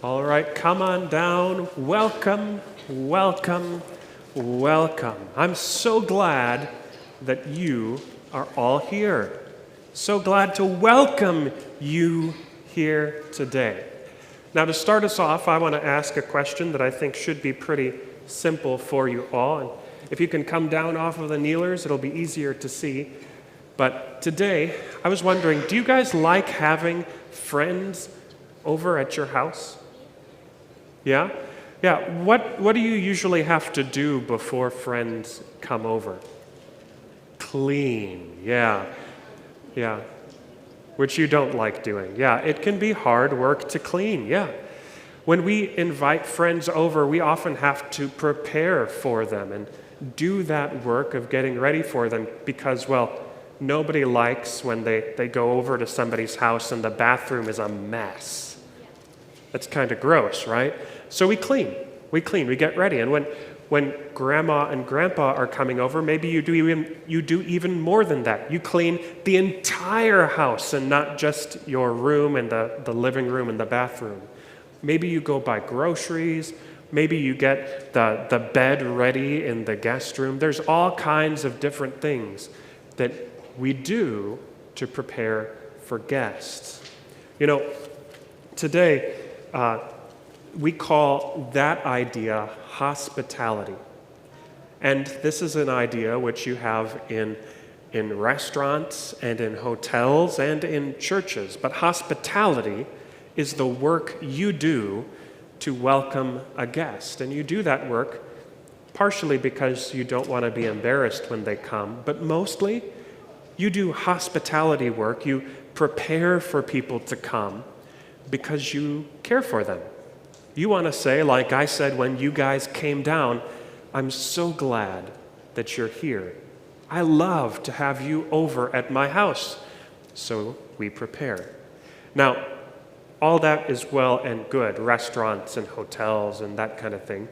All right, come on down. Welcome, welcome, welcome. I'm so glad that you are all here. So glad to welcome you here today. Now, to start us off, I want to ask a question that I think should be pretty simple for you all. And if you can come down off of the kneelers, it'll be easier to see. But today, I was wondering, do you guys like having friends over at your house? Yeah? Yeah, what do you usually have to do before friends come over? Clean, yeah. Which you don't like doing. Yeah, it can be hard work to clean, yeah. When we invite friends over, we often have to prepare for them and do that work of getting ready for them because, well, nobody likes when they go over to somebody's house and the bathroom is a mess. That's kind of gross, right? So we clean, we get ready. And when grandma and grandpa are coming over, maybe you do even more than that. You clean the entire house and not just your room and the living room and the bathroom. Maybe you go buy groceries. Maybe you get the bed ready in the guest room. There's all kinds of different things that we do to prepare for guests. You know, today, we call that idea hospitality. And this is an idea which you have in restaurants and in hotels and in churches. But hospitality is the work you do to welcome a guest. And you do that work partially because you don't want to be embarrassed when they come, but mostly you do hospitality work. You prepare for people to come because you care for them. You want to say, like I said when you guys came down, I'm so glad that you're here. I love to have you over at my house. So we prepare. Now, all that is well and good, restaurants and hotels and that kind of thing.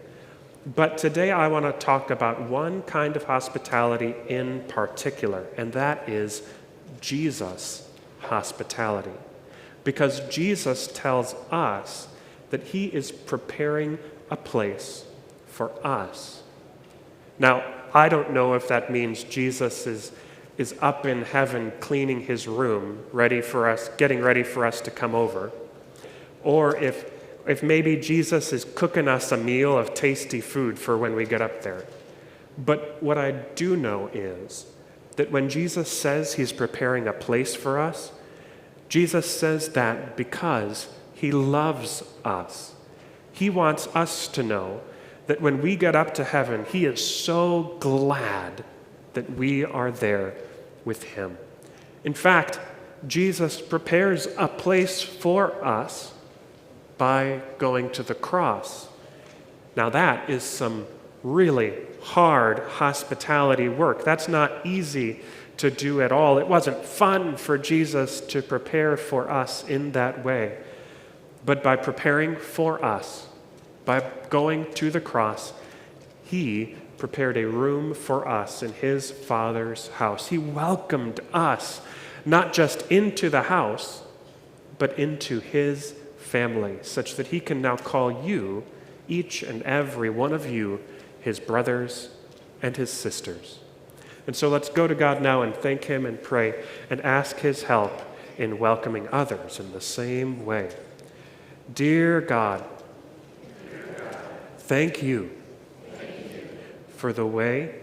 But today I want to talk about one kind of hospitality in particular, and that is Jesus' hospitality. Because Jesus tells us that he is preparing a place for us. Now, I don't know if that means Jesus is up in heaven cleaning his room, getting ready for us to come over, or if maybe Jesus is cooking us a meal of tasty food for when we get up there. But what I do know is that when Jesus says he's preparing a place for us, Jesus says that because he loves us. He wants us to know that when we get up to heaven, he is so glad that we are there with him. In fact, Jesus prepares a place for us by going to the cross. Now that is some really hard hospitality work. That's not easy to do at all. It wasn't fun for Jesus to prepare for us in that way. But by preparing for us, by going to the cross, he prepared a room for us in his Father's house. He welcomed us, not just into the house, but into his family, such that he can now call you, each and every one of you, his brothers and his sisters. And so let's go to God now and thank him and pray and ask his help in welcoming others in the same way. Dear God, thank you for the way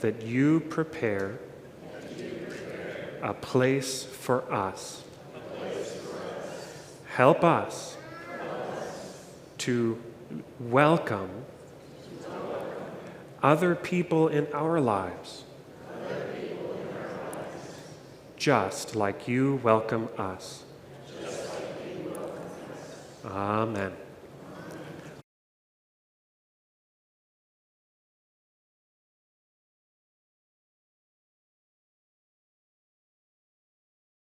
that you prepare a place for us. Help us to welcome other people in our lives, just like you welcome us. Amen.